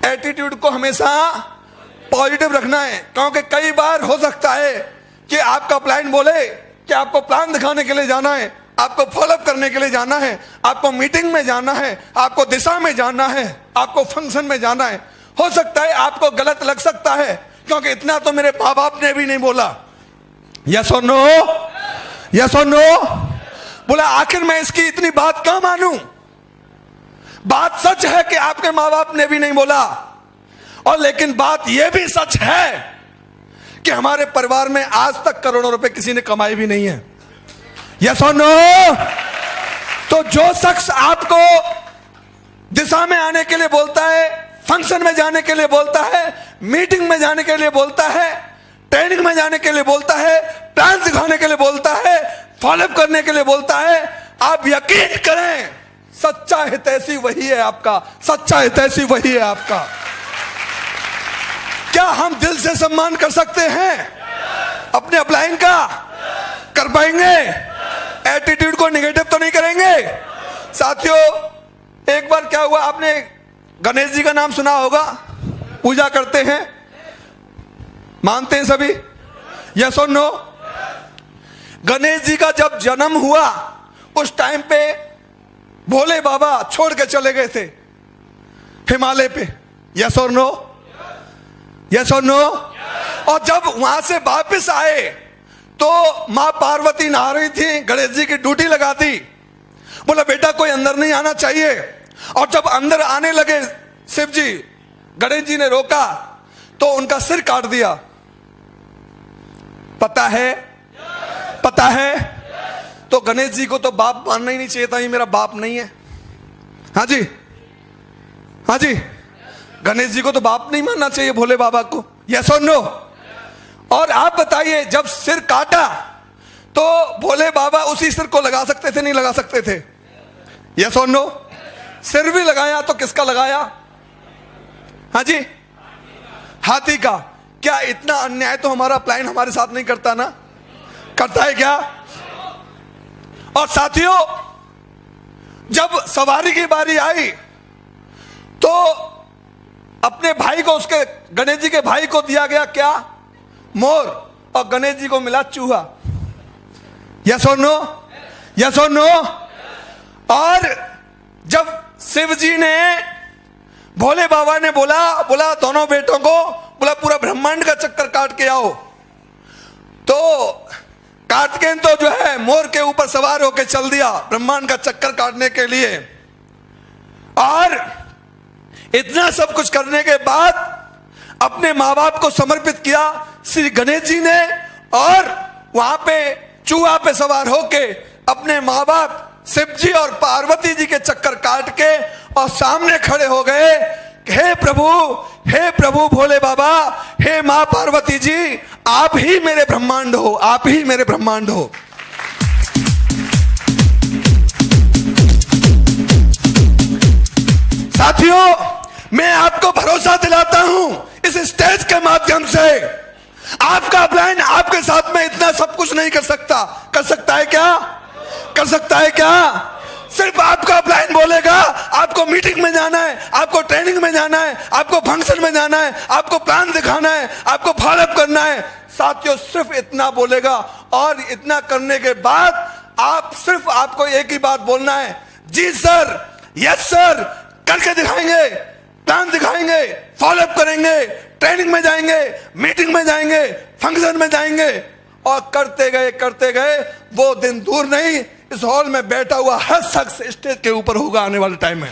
Attitude को हमेशा positive रखना है, क्योंकि कई बार हो सकता है कि आपका प्लान बोले कि आपको प्लान दिखाने के लिए जाना है, आपको फॉलोअप करने के लिए जाना है, आपको मीटिंग में जाना है, आपको दिशा में जाना है, आपको फंक्शन में जाना है। हो सकता है आपको गलत लग सकता है, क्योंकि इतना तो मेरे माँ बाप ने भी नहीं बोला। यस और नो, यस और नो। बोला आखिर मैं इसकी इतनी बात क्यों मानूं? बात सच है कि आपके माँ बाप ने भी नहीं बोला, और लेकिन बात यह भी सच है कि हमारे परिवार में आज तक करोड़ों रुपए किसी ने कमाए भी नहीं है। यस और नो। तो जो शख्स आपको दिशा में आने के लिए बोलता है, फंक्शन में जाने के लिए बोलता है, मीटिंग में जाने के लिए बोलता है, ट्रेनिंग में जाने के लिए बोलता है, प्लान दिखाने के लिए बोलता है, फॉलोअप करने के लिए बोलता है, आप यकीन करें सच्चा हितैषी वही है आपका, सच्चा हितैषी वही है आपका। क्या हम दिल से सम्मान कर सकते हैं अपने अपलाइन का? कर पाएंगे? एटीट्यूड को निगेटिव तो नहीं करेंगे? साथियों, एक बार क्या हुआ, आपने गणेश जी का नाम सुना होगा, पूजा करते हैं, मानते हैं सभी? यस और नो। गणेश जी का जब जन्म हुआ उस टाइम पे भोले बाबा छोड़ के चले गए थे हिमालय पे। यस और नो, यस और नो। और जब वहां से वापस आए तो मां पार्वती नहा रही थी, गणेश जी की ड्यूटी लगा दी। बोला बेटा कोई अंदर नहीं आना चाहिए। और जब अंदर आने लगे शिव जी, गणेश जी ने रोका तो उनका सिर काट दिया। पता है, पता है। तो गणेश जी को तो बाप मानना ही नहीं चाहिए था, ये मेरा बाप नहीं है। हाँ जी, हाँ जी, गणेश जी को तो बाप नहीं मानना चाहिए भोले बाबा को। यस और नो। और आप बताइए, जब सिर काटा तो भोले बाबा उसी सिर को लगा सकते थे, नहीं लगा सकते थे? यस और नो। सिर भी लगाया तो किसका लगाया? हाँ जी, हाथी का। क्या इतना अन्याय तो हमारा प्लान हमारे साथ नहीं करता ना? करता है क्या? और साथियों, जब सवारी की बारी आई तो अपने भाई को, उसके गणेश जी के भाई को दिया गया क्या? मोर। और गणेश जी को मिला चूहा। यस और नो, यस और नो। और जब शिव जी ने, भोले बाबा ने बोला दोनों बेटों को, बोला पूरा ब्रह्मांड का चक्कर काट के आओ। तो काट के तो जो है मोर के ऊपर सवार होकर चल दिया ब्रह्मांड का चक्कर काटने के लिए। और इतना सब कुछ करने के बाद अपने माँ बाप को समर्पित किया श्री गणेश जी ने, और वहां पे चूहा पे सवार होके अपने माँ बाप शिव जी और पार्वती जी के चक्कर काट के और सामने खड़े हो गए। हे प्रभु भोले बाबा, हे मां पार्वती जी, आप ही मेरे ब्रह्मांड हो, आप ही मेरे ब्रह्मांड हो। साथियों, मैं आपको भरोसा दिलाता हूं इस स्टेज के माध्यम से, आपका प्लान आपके साथ में इतना सब कुछ नहीं कर सकता। कर सकता है क्या? कर सकता है क्या? सिर्फ आपका प्लान बोलेगा आपको मीटिंग में जाना है, आपको ट्रेनिंग में जाना है, आपको फंक्शन में जाना है, आपको प्लान दिखाना है, आपको फॉलोअप करना है। साथियों, सिर्फ इतना बोलेगा, और इतना करने के बाद आपको एक ही बात बोलना है, जी सर, यस सर, करके दिखाएंगे, प्लान दिखाएंगे, फॉलोअप करेंगे, ट्रेनिंग में जाएंगे, मीटिंग में जाएंगे, फंक्शन में जाएंगे। और करते गए वो दिन दूर नहीं, इस हॉल में बैठा हुआ हर शख्स स्टेज के ऊपर होगा आने वाले टाइम में।